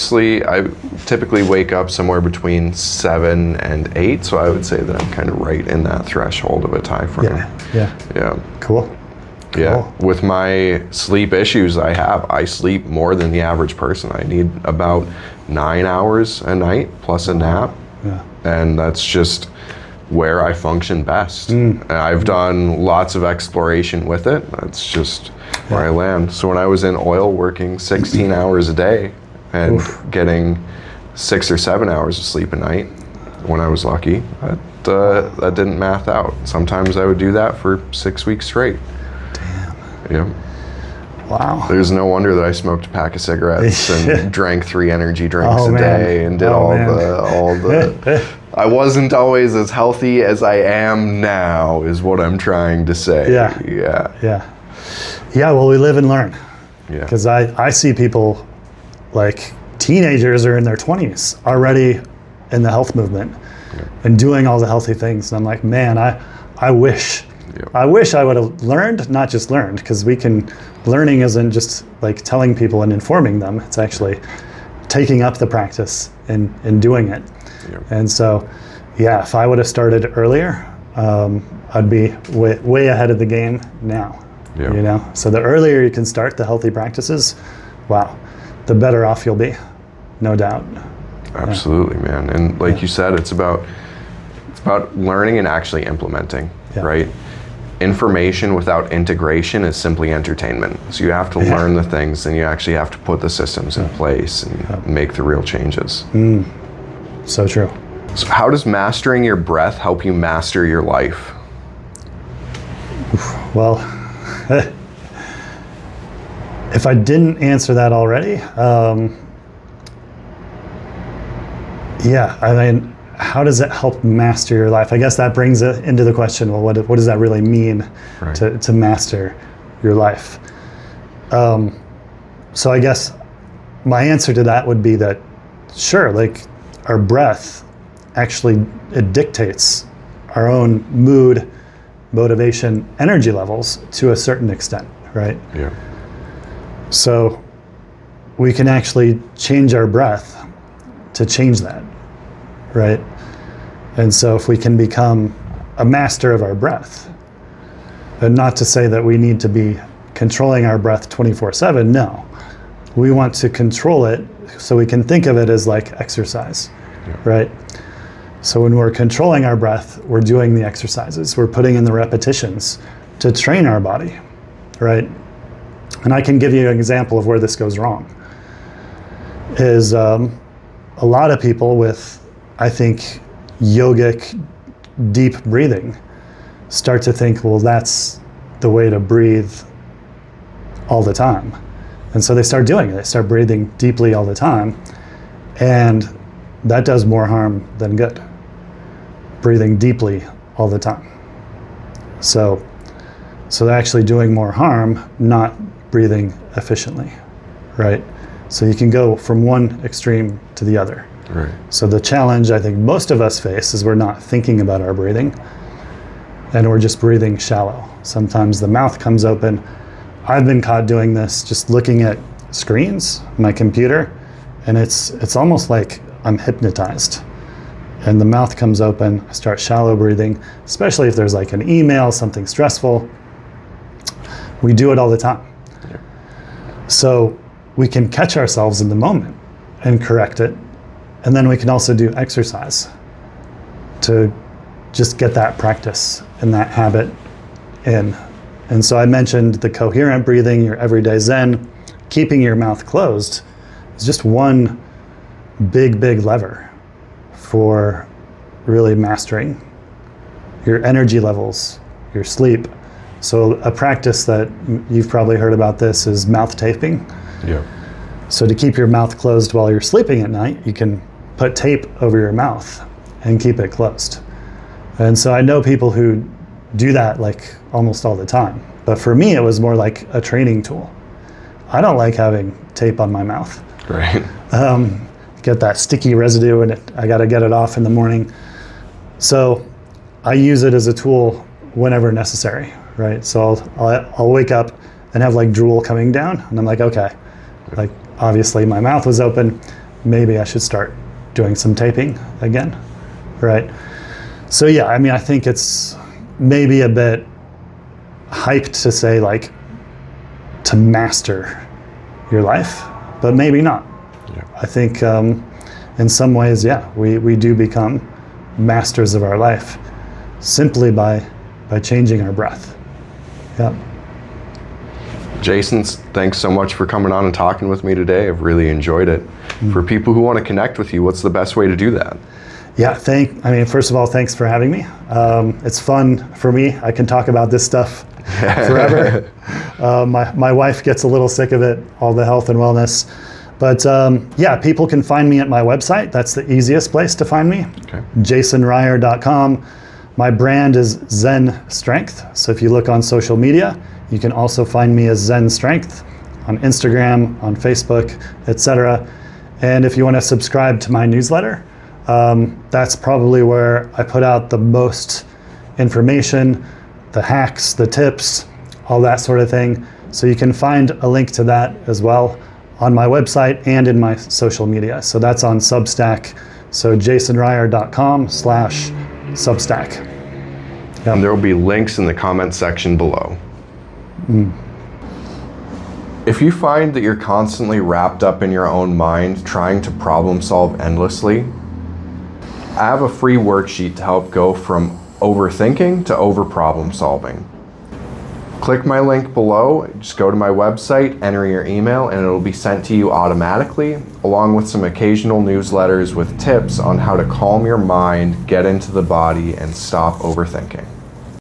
typically wake up somewhere between 7 and 8, so I would say that I'm kind of right in that threshold of a time frame. Yeah. Cool. Yeah, with my sleep issues I sleep more than the average person. I need about 9 hours a night plus a nap. Yeah. And that's just where I function best. And I've done lots of exploration with it. That's just where I land. So when I was in oil working 16 hours a day and getting 6 or 7 hours of sleep a night when I was lucky, that didn't math out. Sometimes I would do that for 6 weeks straight. Yeah. Wow. There's no wonder that I smoked a pack of cigarettes and drank 3 energy drinks a day and did all the. I wasn't always as healthy as I am now, is what I'm trying to say. Yeah. Well, we live and learn. Yeah. Because I see people like teenagers or in their 20s already in the health movement and doing all the healthy things. And I'm like, man, I wish. I wish I would have learned, not just learned, because learning isn't just like telling people and informing them. It's actually taking up the practice and doing it. Yeah. And so, if I would have started earlier, I'd be way ahead of the game now. Yeah. You know, so the earlier you can start the healthy practices, the better off you'll be, no doubt. Absolutely, man. And like you said, it's about learning and actually implementing, right? Information without integration is simply entertainment. So you have to learn the things, and you actually have to put the systems in place and make the real changes. So true. So how does mastering your breath help you master your life? Well, if I didn't answer that already, how does it help master your life? I guess that brings it into the question, well, what does that really mean to master your life? So I guess my answer to that would be that, sure, like our breath actually, it dictates our own mood, motivation, energy levels to a certain extent, right? Yeah. So we can actually change our breath to change that, right? And so if we can become a master of our breath, and not to say that we need to be controlling our breath 24/7, no. We want to control it so we can think of it as like exercise, right? So when we're controlling our breath, we're doing the exercises, we're putting in the repetitions to train our body, right? And I can give you an example of where this goes wrong. Is a lot of people with, I think, yogic deep breathing start to think, well, that's the way to breathe all the time. And so they start doing it. They start breathing deeply all the time. And that does more harm than good. Breathing deeply all the time. So they're actually doing more harm, not breathing efficiently, right? So you can go from one extreme to the other. Right. So the challenge I think most of us face is we're not thinking about our breathing, and we're just breathing shallow. Sometimes the mouth comes open. I've been caught doing this, just looking at screens, my computer, and it's almost like I'm hypnotized. And the mouth comes open, I start shallow breathing, especially if there's like an email, something stressful. We do it all the time. Yeah. So we can catch ourselves in the moment and correct it. And then we can also do exercise to just get that practice and that habit in. And so I mentioned the coherent breathing, your everyday Zen. Keeping your mouth closed is just one big lever for really mastering your energy levels, your sleep. So a practice that you've probably heard about this is mouth taping. Yeah. So to keep your mouth closed while you're sleeping at night, you can put tape over your mouth and keep it closed. And so I know people who do that like almost all the time. But for me, it was more like a training tool. I don't like having tape on my mouth. Right. Get that sticky residue and I got to get it off in the morning. So I use it as a tool whenever necessary, right? So I'll wake up and have like drool coming down, and I'm like, okay, like obviously my mouth was open, maybe I should start doing some taping again, right? So yeah, I mean, I think it's maybe a bit hyped to say like to master your life, but maybe not. Yeah. I think in some ways, yeah, we do become masters of our life simply by changing our breath. Yeah. Jason, thanks so much for coming on and talking with me today. I've really enjoyed it. For people who want to connect with you, what's the best way to do that? Yeah, first of all, thanks for having me. It's fun for me. I can talk about this stuff forever. My wife gets a little sick of it, all the health and wellness. But yeah, people can find me at my website. That's the easiest place to find me. Okay. JasonRyer.com. My brand is Zen Strength. So if you look on social media, you can also find me as Zen Strength on Instagram, on Facebook, etc. And if you want to subscribe to my newsletter, that's probably where I put out the most information, the hacks, the tips, all that sort of thing. So you can find a link to that as well on my website and in my social media. So that's on Substack. So jasonryer.com/Substack. Yep. And there will be links in the comment section below. If you find that you're constantly wrapped up in your own mind, trying to problem solve endlessly, I have a free worksheet to help go from overthinking to over problem solving. Click my link below, just go to my website, enter your email, and it'll be sent to you automatically, along with some occasional newsletters with tips on how to calm your mind, get into the body, and stop overthinking.